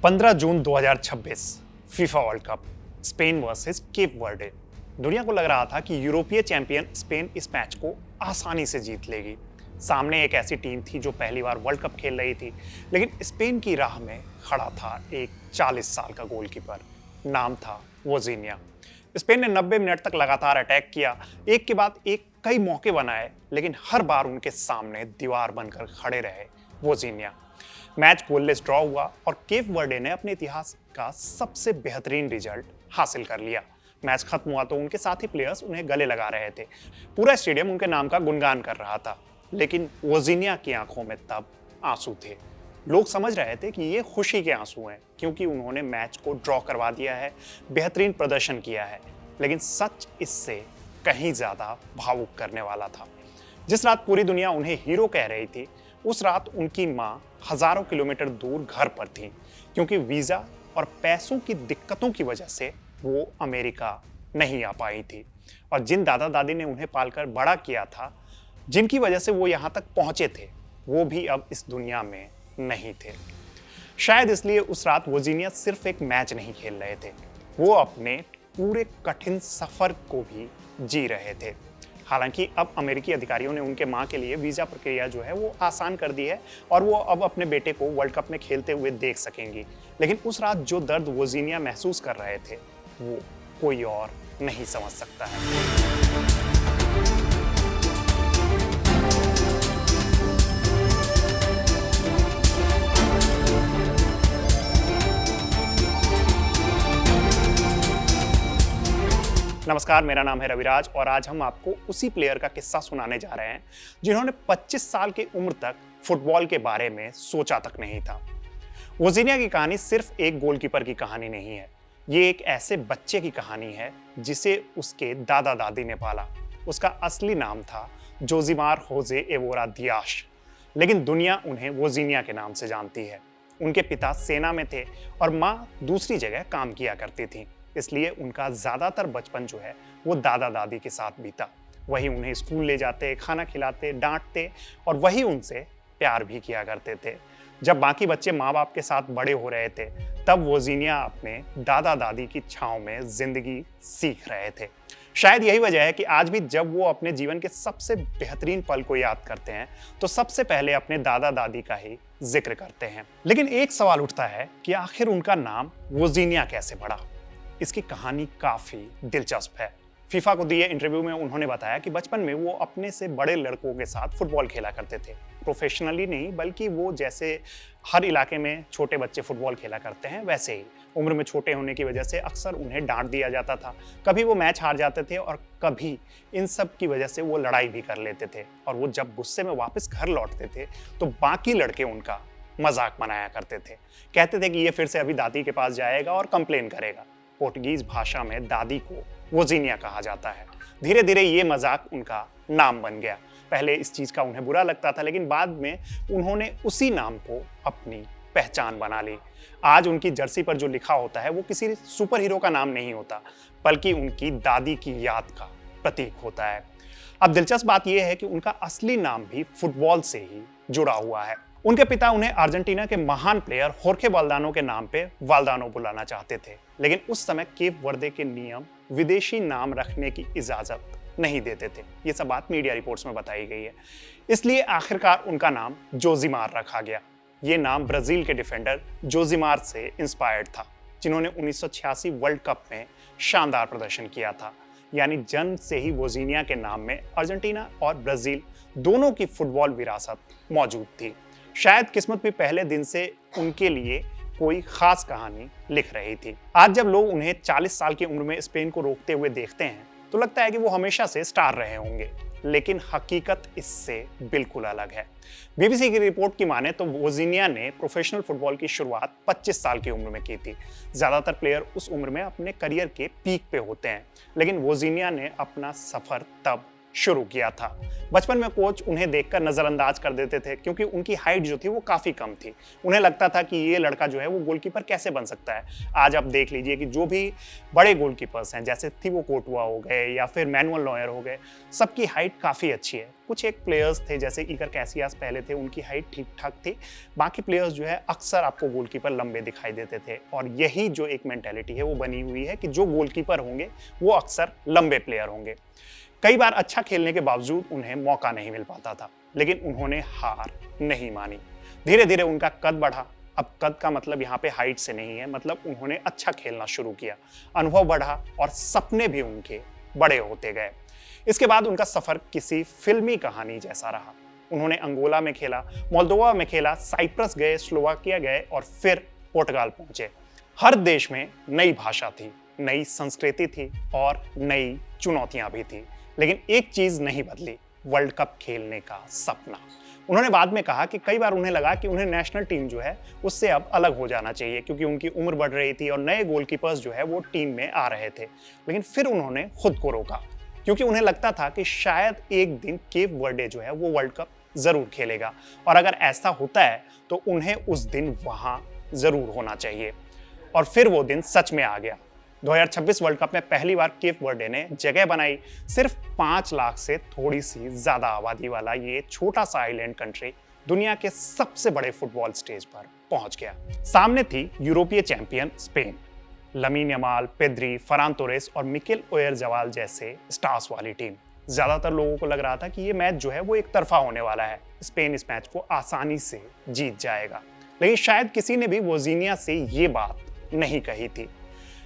15 जून 2026 FIFA world cup Spain versus Cape Verde. दुनिया को लग रहा था कि यूरोपीय चैंपियन स्पेन इस मैच को आसानी से जीत लेगी। सामने एक ऐसी टीम थी जो पहली बार वर्ल्ड कप खेल रही थी, लेकिन स्पेन की राह में खड़ा था एक 40 साल का गोलकीपर। नाम था वोजीनिया। स्पेन ने 90 मिनट तक लगातार अटैक किया, एक के बाद एक कई मौके बनाए, लेकिन हर बार उनके सामने दीवार बनकर खड़े रहे वोजीनिया। मैच गोललेस ड्रॉ हुआ और केप वर्डे ने अपने इतिहास का सबसे बेहतरीन रिजल्ट हासिल कर लिया। मैच खत्म हुआ तो उनके साथी प्लेयर्स उन्हें गले लगा रहे थे। पूरा स्टेडियम उनके नाम का गुणगान कर रहा था, लेकिन वोजीनिया की आंखों में तब आंसू थे। लोग समझ रहे थे कि ये खुशी के आंसू हैं, क्योंकि उन्होंने मैच को ड्रॉ करवा दिया है, बेहतरीन प्रदर्शन किया है। लेकिन सच इससे कहीं ज्यादा भावुक करने वाला था। जिस रात पूरी दुनिया उन्हें हीरो कह रही थी, उस रात उनकी मां हजारों किलोमीटर दूर घर पर थी, क्योंकि वीजा और पैसों की दिक्कतों की वजह से वो अमेरिका नहीं आ पाई थी। और जिन दादा दादी ने उन्हें पालकर बड़ा किया था, जिनकी वजह से वो यहाँ तक पहुंचे थे, वो भी अब इस दुनिया में नहीं थे। शायद इसलिए उस रात वोजीनिया सिर्फ एक मैच नहीं खेल रहे थे, वो अपने पूरे कठिन सफर को भी जी रहे थे। हालांकि अब अमेरिकी अधिकारियों ने उनके मां के लिए वीजा प्रक्रिया जो है वो आसान कर दी है और वो अब अपने बेटे को वर्ल्ड कप में खेलते हुए देख सकेंगी। लेकिन उस रात जो दर्द वोजीनिया महसूस कर रहे थे, वो कोई और नहीं समझ सकता है। नमस्कार, मेरा नाम है रविराज और आज हम आपको उसी प्लेयर का किस्सा सुनाने जा रहे हैं जिन्होंने 25 साल की उम्र तक फुटबॉल के बारे में सोचा तक नहीं था। वोजीनिया की कहानी सिर्फ एक गोलकीपर की कहानी नहीं है, ये एक ऐसे बच्चे की कहानी है जिसे उसके दादा दादी ने पाला। उसका असली नाम था जोजिमार होजे एवोरा दियाश, लेकिन दुनिया उन्हें वोजीनिया के नाम से जानती है। उनके पिता सेना में थे और माँ दूसरी जगह काम किया करती थी, इसलिए उनका ज्यादातर बचपन जो है वो दादा दादी के साथ बीता। वही उन्हें स्कूल ले जाते, खाना खिलाते, डांटते और वही उनसे प्यार भी किया करते थे। जब बाकी बच्चे माँ बाप के साथ बड़े हो रहे थे, तब वोजीनिया अपने दादा दादी की छांव में जिंदगी सीख रहे थे। शायद यही वजह है कि आज भी जब वो अपने जीवन के सबसे बेहतरीन पल को याद करते हैं, तो सबसे पहले अपने दादा दादी का ही जिक्र करते हैं। लेकिन एक सवाल उठता है कि आखिर उनका नाम वोजीनिया कैसे पड़ा। इसकी कहानी काफी दिलचस्प है। फीफा को दिए इंटरव्यू में उन्होंने बताया कि बचपन में वो अपने से बड़े लड़कों के साथ फुटबॉल खेला करते थे। प्रोफेशनली नहीं, बल्कि वो जैसे हर इलाके में छोटे बच्चे फुटबॉल खेला करते हैं, वैसे ही। उम्र में छोटे होने की वजह से अक्सर उन्हें डांट दिया जाता था। कभी वो मैच हार जाते थे और कभी इन सब की वजह से वो लड़ाई भी कर लेते थे। और वो जब गुस्से में वापस घर लौटते थे, तो बाकी लड़के उनका मजाक बनाया करते थे। कहते थे कि ये फिर से अभी दादी के पास जाएगा और कंप्लेन करेगा। पोर्टुगीज भाषा में दादी को वोजीनिया कहा जाता है। धीरे धीरे ये मजाक उनका नाम बन गया। पहले इस चीज का उन्हें बुरा लगता था, लेकिन बाद में उन्होंने उसी नाम को अपनी पहचान बना ली। आज उनकी जर्सी पर जो लिखा होता है वो किसी सुपर हीरो का नाम नहीं होता, बल्कि उनकी दादी की याद का प्रतीक होता है। अब दिलचस्प बात यह है कि उनका असली नाम भी फुटबॉल से ही जुड़ा हुआ है। उनके पिता उन्हें अर्जेंटीना के महान प्लेयर होर्खे वाल्दानो के नाम पे वाल्दानो बुलाना चाहते थे, लेकिन उस समय केप वर्दे के नियम विदेशी नाम रखने की इजाजत नहीं देते थे। ये सब बात मीडिया रिपोर्ट्स में बताई गई है। इसलिए आखिरकार उनका नाम जोजिमार रखा गया। ये नाम ब्राजील के डिफेंडर जोजिमार से इंस्पायर्ड था, जिन्होंने 1986 वर्ल्ड कप में शानदार प्रदर्शन किया था। यानी जन्म से ही वोजीनिया के नाम में अर्जेंटीना और ब्राजील दोनों की फुटबॉल विरासत मौजूद थी। शायद किस्मत भी पहले दिन से उनके लिए कोई खास कहानी लिख रही थी। आज जब लोग उन्हें 40 साल की उम्र में स्पेन को रोकते हुए देखते हैं, तो लगता है कि वो हमेशा से स्टार रहे होंगे, लेकिन हकीकत इससे बिल्कुल अलग है। बीबीसी की रिपोर्ट की माने तो वोजीनिया ने प्रोफेशनल फुटबॉल की शुरुआत 25 साल की उम्र में की थी। ज्यादातर प्लेयर उस उम्र में अपने करियर के पीक पे होते हैं, लेकिन वोजीनिया ने अपना सफर तब शुरू किया था। बचपन में कोच उन्हें देखकर नजरअंदाज कर देते थे क्योंकि उनकी हाइट जो थी वो काफी कम थी। उन्हें लगता था कि ये लड़का जो है वो गोलकीपर कैसे बन सकता है। आज आप देख लीजिए कि जो भी बड़े गोलकीपर्स हैं, जैसे थिबो कोर्टुआ हो गए या फिर मैनुअल नॉयर हो गए, सबकी हाइट काफी अच्छी है। कुछ एक प्लेयर्स थे जैसे इकर कैसियास पहले थे, उनकी हाइट ठीक ठाक थी। बाकी प्लेयर्स जो है अक्सर आपको गोलकीपर लंबे दिखाई देते थे और यही जो एक मेंटेलिटी है वो बनी हुई है कि जो गोलकीपर होंगे वो अक्सर लंबे प्लेयर होंगे। कई बार अच्छा खेलने के बावजूद उन्हें मौका नहीं मिल पाता था, लेकिन उन्होंने हार नहीं मानी। धीरे धीरे उनका कद बढ़ा। अब कद का मतलब यहाँ पे हाइट से नहीं है, मतलब उन्होंने अच्छा खेलना शुरू किया, अनुभव बढ़ा और सपने भी उनके बड़े होते गए। इसके बाद उनका सफर किसी फिल्मी कहानी जैसा रहा। उन्होंने अंगोला में खेला, मोल्दोवा में खेला, साइप्रस गए, स्लोवाकिया गए और फिर पुर्तगाल पहुंचे। हर देश में नई भाषा थी, नई संस्कृति थी और नई चुनौतियां भी थी, लेकिन एक चीज नहीं बदली, वर्ल्ड कप खेलने का सपना। उन्होंने बाद में कहा कि कई बार उन्हें लगा कि उन्हें नेशनल टीम जो है उससे अब अलग हो जाना चाहिए क्योंकि उनकी उम्र बढ़ रही थी और नए गोलकीपर्स जो है वो टीम में आ रहे थे। लेकिन फिर उन्होंने खुद को रोका क्योंकि उन्हें लगता था कि शायद एक दिन केप वर्डे जो है वो वर्ल्ड कप जरूर खेलेगा और अगर ऐसा होता है तो उन्हें उस दिन वहां जरूर होना चाहिए। और फिर वो दिन सच में आ गया। 2026 वर्ल्ड कप में पहली बार केप वर्डे ने जगह बनाई। सिर्फ 5 लाख से थोड़ी सी ज्यादा आबादी वाला ये छोटा सा आइलैंड कंट्री दुनिया के सबसे बड़े फुटबॉल स्टेज पर पहुंच गया। सामने थी यूरोपीय champion Spain, lamin Yamal, Pedri, Farhan Torres और मिकेल ओयारज़ाबाल जैसे स्टार्स वाली टीम। ज्यादातर लोगों को लग रहा था कि ये मैच जो है वो एक तरफा होने वाला है, स्पेन इस मैच को आसानी से जीत जाएगा। लेकिन शायद किसी ने भी वोजीनिया से ये बात नहीं कही थी।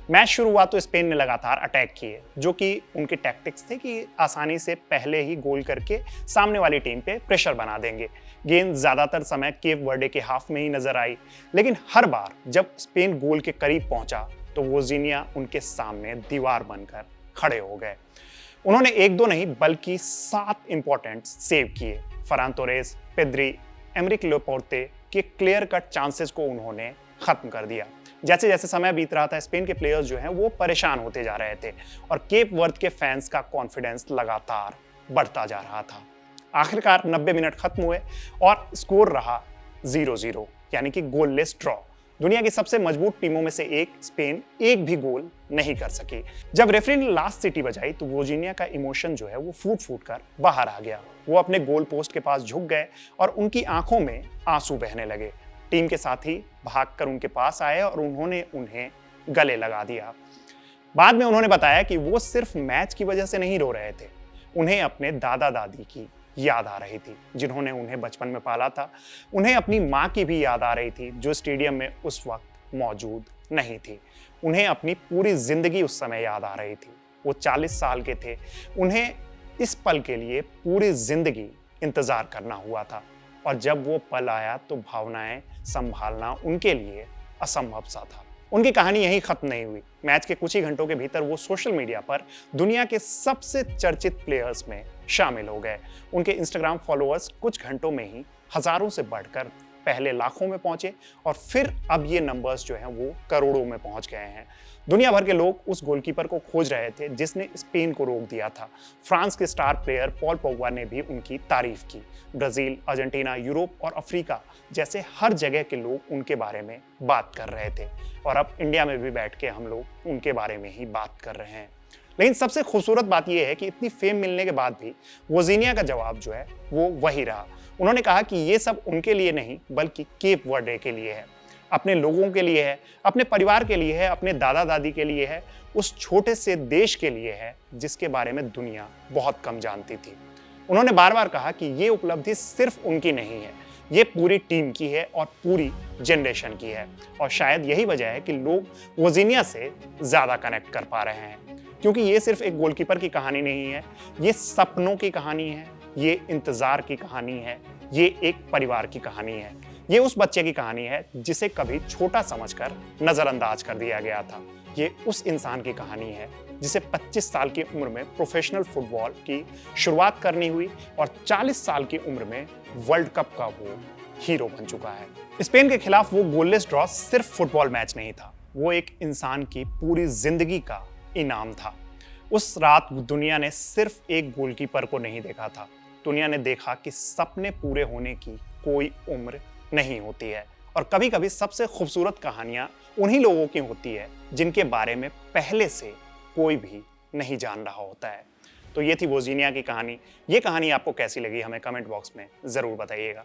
मैच शुरू हुआ तो स्पेन ने लगातार अटैक किए, जो कि उनके टैक्टिक्स थे कि आसानी से पहले ही गोल करके सामने वाली टीम पे प्रेशर बना देंगे। गेंद ज्यादातर समय केप वर्डे के हाफ में ही नजर आई, लेकिन हर बार जब स्पेन गोल के करीब पहुंचा तो वोजीनिया उनके सामने दीवार बनकर खड़े हो गए। उन्होंने 1-2 नहीं बल्कि 7 इंपॉर्टेंट सेव किए। फरान तोरेस, पेद्री, एमरिक लेपोर्ते के क्लियर कट चांसेस को उन्होंने खत्म कर दिया। जैसे जैसे समय बीत रहा था स्पेन के प्लेयर्स जो हैं वो परेशान होते जा रहे थे और केप वर्द के फैंस का कॉन्फिडेंस लगातार बढ़ता जा रहा था। आखिरकार 90 मिनट खत्म हुए और स्कोर रहा 0-0, यानी कि गोललेस ड्रॉ। दुनिया की सबसे मजबूत टीमों में से एक स्पेन एक भी गोल नहीं कर सकी। जब रेफरी ने लास्ट सीटी बजाई तो वोजीनिया का इमोशन जो है वो फूट फूट कर बाहर आ गया। वो अपने गोल पोस्ट के पास झुक गए और उनकी आंखों में आंसू बहने लगे। टीम के साथी भागकर उनके पास आए और उन्होंने उन्हें गले लगा दिया। बाद में उन्होंने बताया कि वो सिर्फ मैच की वजह से नहीं रो रहे थे, उन्हें अपने दादा दादी की याद आ रही थी जिन्होंने उन्हें बचपन में पाला था। उन्हें अपनी माँ की भी याद आ रही थी जो स्टेडियम में उस वक्त मौजूद नहीं थी। उन्हें अपनी पूरी जिंदगी उस समय याद आ रही थी। वो 40 साल के थे, उन्हें इस पल के लिए पूरी जिंदगी इंतजार करना हुआ था और जब वो पल आया तो भावनाएं संभालना उनके लिए असंभव सा था। उनकी कहानी यहीं खत्म नहीं हुई। मैच के कुछ ही घंटों के भीतर वो सोशल मीडिया पर दुनिया के सबसे चर्चित प्लेयर्स में शामिल हो गए। उनके इंस्टाग्राम फॉलोअर्स कुछ घंटों में ही हजारों से बढ़कर पहले लाखों में पहुंचे और फिर अब ये नंबर्स जो हैं वो करोड़ों में पहुंच गए हैं। दुनिया भर के लोग उस गोलकीपर को खोज रहे थे जिसने स्पेन को रोक दिया था। फ्रांस के स्टार प्लेयर पॉल पोग्बा ने भी उनकी तारीफ की। ब्राजील, अर्जेंटीना, यूरोप और अफ्रीका जैसे हर जगह के लोग उनके बारे में बात कर रहे थे और अब इंडिया में भी बैठ के हम लोग उनके बारे में ही बात कर रहे हैं। लेकिन सबसे खूबसूरत बात यह है कि इतनी फेम मिलने के बाद भी वोजीनिया का जवाब जो है वो वही रहा। उन्होंने कहा कि ये सब उनके लिए नहीं बल्कि केप वर्डे के लिए है, अपने लोगों के लिए है, अपने परिवार के लिए है, अपने दादा दादी के लिए है, उस छोटे से देश के लिए है जिसके बारे में दुनिया बहुत कम जानती थी। उन्होंने बार बार कहा कि ये उपलब्धि सिर्फ उनकी नहीं है, ये पूरी टीम की है और पूरी जनरेशन की है। और शायद यही वजह है कि लोग वोजीनिया से ज्यादा कनेक्ट कर पा रहे हैं, क्योंकि ये सिर्फ एक गोलकीपर की कहानी नहीं है, ये सपनों की कहानी है, ये इंतजार की कहानी है, ये एक परिवार की कहानी है। ये उस बच्चे की कहानी है जिसे कभी छोटा समझकर नजरअंदाज कर दिया गया था। ये उस इंसान की कहानी है जिसे 25 साल की उम्र में प्रोफेशनल फुटबॉल की शुरुआत करनी हुई और 40 साल की उम्र में वर्ल्ड कप का वो हीरो बन चुका है। स्पेन के खिलाफ वो गोललेस ड्रॉ सिर्फ फुटबॉल मैच नहीं था, वो एक इंसान की पूरी जिंदगी का इनाम था। उस रात दुनिया ने सिर्फ एक गोलकीपर को नहीं देखा था, दुनिया ने देखा कि सपने पूरे होने की कोई उम्र नहीं होती है। और कभी कभी सबसे खूबसूरत कहानियां उन्हीं लोगों की होती है जिनके बारे में पहले से कोई भी नहीं जान रहा होता है। तो ये थी वोजीनिया की कहानी। ये कहानी आपको कैसी लगी हमें कमेंट बॉक्स में जरूर बताइएगा।